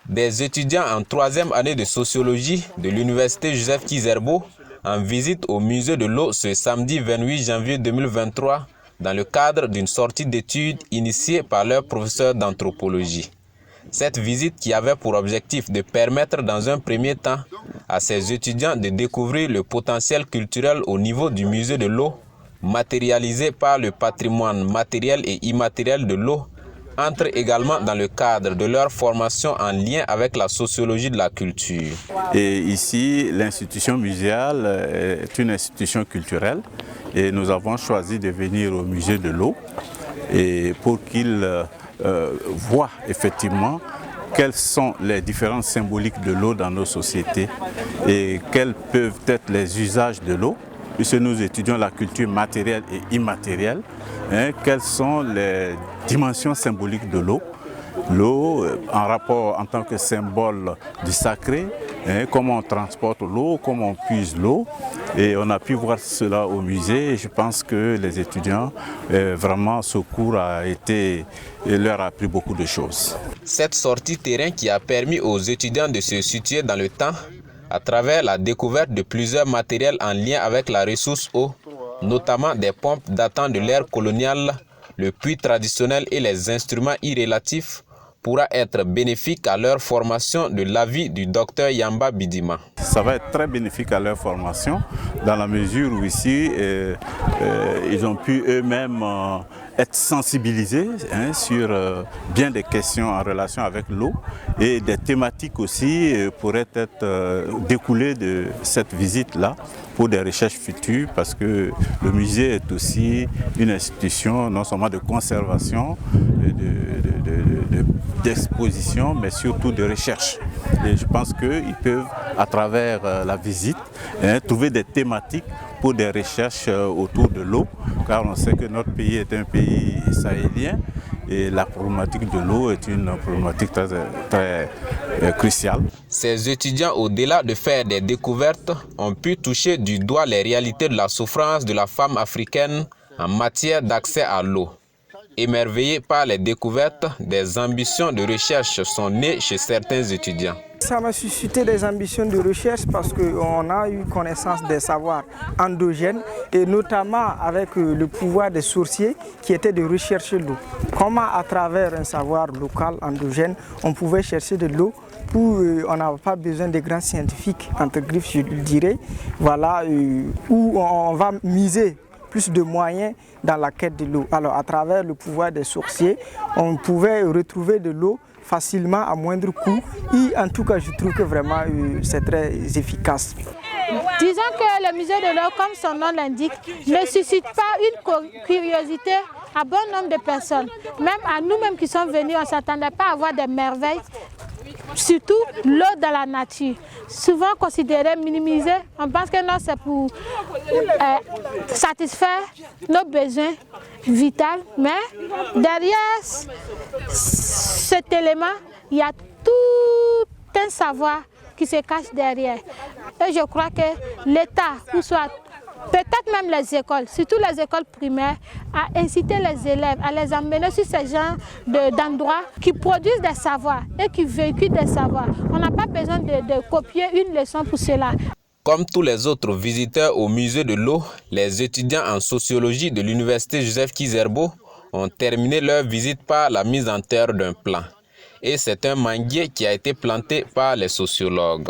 Des étudiants en 3e année de sociologie de l'université Joseph Kizerbo en visite au musée de l'eau ce samedi 28 janvier 2023 dans le cadre d'une sortie d'études initiée par leur professeur d'anthropologie. Cette visite qui avait pour objectif de permettre dans un premier temps à ces étudiants de découvrir le potentiel culturel au niveau du musée de l'eau, matérialisé par le patrimoine matériel et immatériel de l'eau, entre également dans le cadre de leur formation en lien avec la sociologie de la culture. Et ici, l'institution muséale est une institution culturelle et nous avons choisi de venir au musée de l'eau et pour qu'ils voient effectivement quelles sont les différences symboliques de l'eau dans nos sociétés et quels peuvent être les usages de l'eau, puisque nous étudions la culture matérielle et immatérielle, quelles sont les dimensions symboliques de l'eau. L'eau en rapport en tant que symbole du sacré, comment on transporte l'eau, comment on puise l'eau. Et on a pu voir cela au musée et je pense que les étudiants, vraiment ce cours leur a appris beaucoup de choses. Cette sortie terrain qui a permis aux étudiants de se situer dans le temps à travers la découverte de plusieurs matériels en lien avec la ressource eau, notamment des pompes datant de l'ère coloniale, le puits traditionnel et les instruments irrélatifs, pourra être bénéfique à leur formation de l'avis du docteur Yamba Bidima. Ça va être très bénéfique à leur formation dans la mesure où ici ils ont pu eux-mêmes être sensibilisés sur bien des questions en relation avec l'eau et des thématiques aussi pourraient être découlées de cette visite-là pour des recherches futures parce que le musée est aussi une institution non seulement de conservation, d'exposition, mais surtout de recherche. Et je pense qu'ils peuvent, à travers la visite, trouver des thématiques pour des recherches autour de l'eau, car on sait que notre pays est un pays sahélien et la problématique de l'eau est une problématique très cruciale. Ces étudiants, au-delà de faire des découvertes, ont pu toucher du doigt les réalités de la souffrance de la femme africaine en matière d'accès à l'eau. Émerveillés par les découvertes, des ambitions de recherche sont nées chez certains étudiants. Ça m'a suscité des ambitions de recherche parce qu'on a eu connaissance des savoirs endogènes et notamment avec le pouvoir des sorciers qui était de rechercher l'eau. Comment à travers un savoir local endogène, on pouvait chercher de l'eau où on n'a pas besoin de grands scientifiques, entre griffes je dirais, voilà, où on va miser plus de moyens dans la quête de l'eau. Alors à travers le pouvoir des sorciers, on pouvait retrouver de l'eau facilement à moindre coût et en tout cas je trouve que vraiment c'est très efficace. Disons que le musée de l'eau, comme son nom l'indique, ne suscite pas une curiosité à bon nombre de personnes. Même à nous-mêmes qui sommes venus, on ne s'attendait pas à voir des merveilles. Surtout l'eau dans la nature, souvent considérée minimiser, on pense que non, c'est pour satisfaire nos besoins vitaux, mais derrière cet élément, il y a tout un savoir qui se cache derrière. Et je crois que l'État, ou soit peut-être même les écoles, surtout les écoles primaires, à inciter les élèves, à les emmener sur ces genres d'endroits qui produisent des savoirs et qui véhiculent des savoirs. On n'a pas besoin de copier une leçon pour cela. Comme tous les autres visiteurs au musée de l'eau, les étudiants en sociologie de l'université Joseph Kizerbo ont terminé leur visite par la mise en terre d'un plan. Et c'est un manguier qui a été planté par les sociologues.